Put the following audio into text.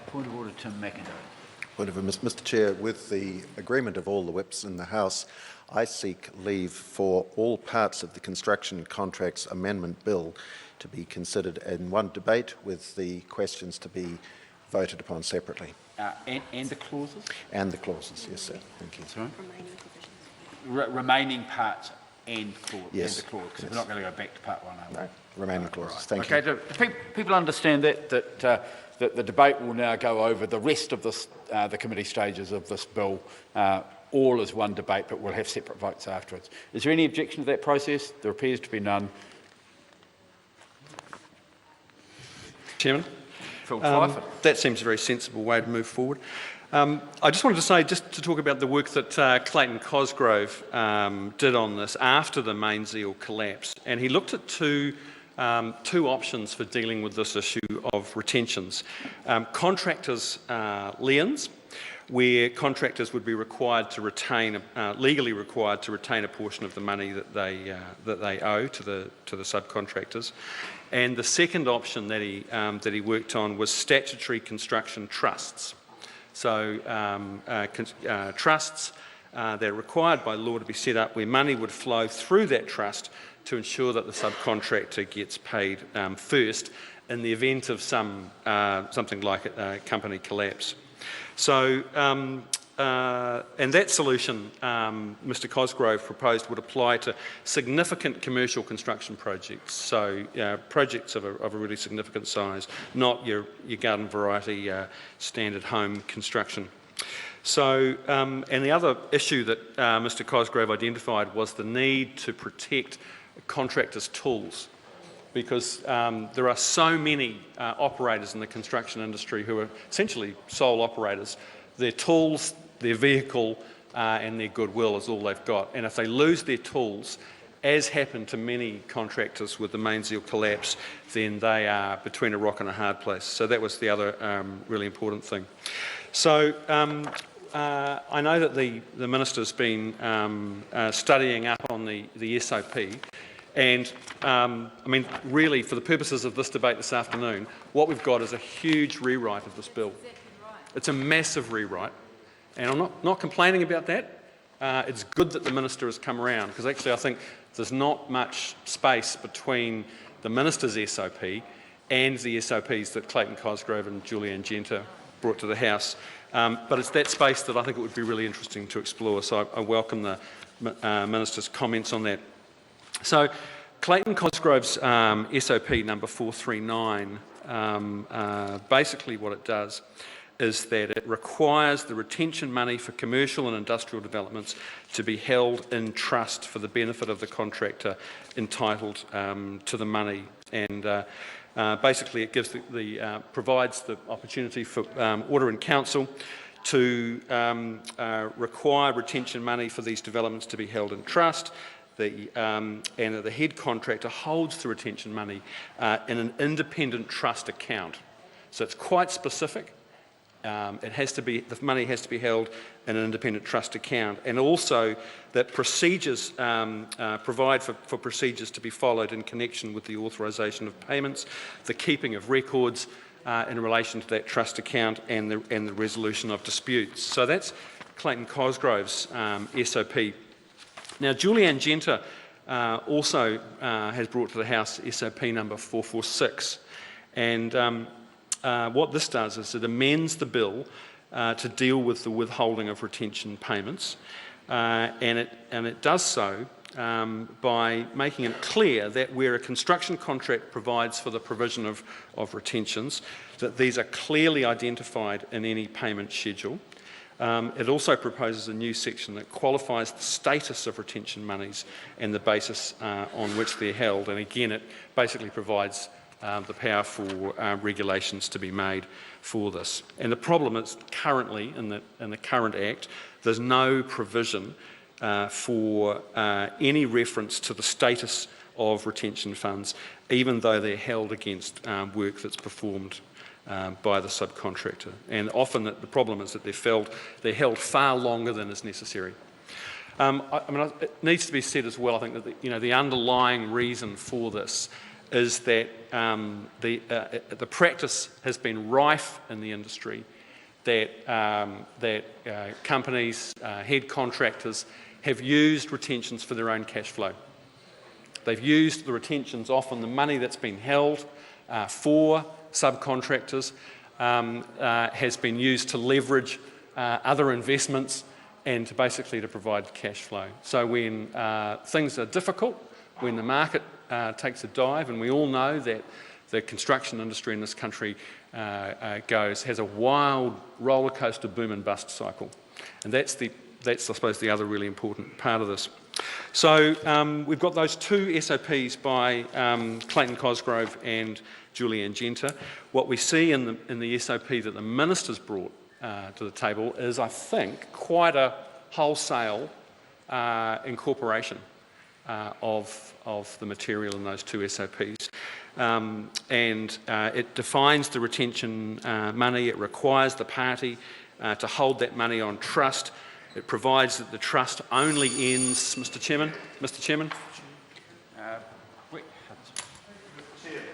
Point of order, Tim McIntyre. Point of order, Mr. Chair. With the agreement of all the whips in the House, I seek leave for all parts of the Construction Contracts Amendment Bill to be considered in one debate, with the questions to be voted upon separately. And the clauses? And the clauses, yes, sir. Thank you. Sorry? Remaining parts and clauses. Yes. And the clauses. Yes. We're not going to go back to part one, are we? No, remaining clauses. Right. Thank you. Okay, do people understand that the debate will now go over the rest of this, the committee stages of this bill, all as one debate, but we'll have separate votes afterwards. Is there any objection to that process? There appears to be none. Chairman, Phil Twyford. that seems a very sensible way to move forward. I just wanted to say, just to talk about the work that Clayton Cosgrove did on this after the main Zeal collapse, and he looked at two options for dealing with this issue of retentions. Contractors' liens, where contractors would be required to retain, legally required to retain a portion of the money that they owe to the subcontractors, and the second option that he worked on was statutory construction trusts. So trusts that are required by law to be set up, where money would flow through that trust to ensure that the subcontractor gets paid first in the event of something like a company collapse. So, and that solution Mr. Cosgrove proposed would apply to significant commercial construction projects, so projects of a really significant size, not your garden variety standard home construction. So, and the other issue that Mr. Cosgrove identified was the need to protect contractors' tools, because there are so many operators in the construction industry who are essentially sole operators. Their tools, their vehicle and their goodwill is all they've got. And if they lose their tools, as happened to many contractors with the main Zeal collapse, then they are between a rock and a hard place. So that was the other really important thing. So I know that the Minister's been studying up on the SOP. And I mean, really, for the purposes of this debate this afternoon, what we've got is a huge rewrite of this bill. It's a massive rewrite, and I'm not complaining about that. It's good that the Minister has come around, because actually I think there's not much space between the Minister's SOP and the SOPs that Clayton Cosgrove and Julianne Genter brought to the House. But it's that space that I think it would be really interesting to explore, so I welcome the Minister's comments on that. So, Clayton Cosgrove's SOP number 439, basically what it does is that it requires the retention money for commercial and industrial developments to be held in trust for the benefit of the contractor entitled to the money. And basically it gives provides the opportunity for Order in Council to require retention money for these developments to be held in trust. And the head contractor holds the retention money in an independent trust account. So it's quite specific. The money has to be held in an independent trust account, and also that procedures provide for procedures to be followed in connection with the authorisation of payments, the keeping of records in relation to that trust account, and the resolution of disputes. So that's Clayton Cosgrove's SOP. Now, Julianne Genter also has brought to the House SOP number 446, and what this does is it amends the bill to deal with the withholding of retention payments, and it does so by making it clear that where a construction contract provides for the provision of retentions, that these are clearly identified in any payment schedule. It also proposes a new section that qualifies the status of retention monies and the basis on which they're held, and again it basically provides the power for regulations to be made for this. And the problem is currently, in the current Act, there's no provision for any reference to the status of retention funds, even though they're held against work that's performed by the subcontractor. And often the problem is that they're held far longer than is necessary. I mean, it needs to be said as well, I think, that the underlying reason for this is that the practice has been rife in the industry that companies, head contractors, have used retentions for their own cash flow. They've used the retentions, often the money that's been held for subcontractors has been used to leverage other investments and to basically to provide cash flow. So when things are difficult, when the market takes a dive, and we all know that the construction industry in this country has a wild roller coaster boom and bust cycle, and that's I suppose the other really important part of this. So we've got those two SOPs by Clayton Cosgrove and Julianne Genter. What we see in the SOP that the Minister's brought to the table is, I think, quite a wholesale incorporation of the material in those two SOPs. It defines the retention money. It requires the party to hold that money on trust. It provides that the trust only ends, Mr. Chairman,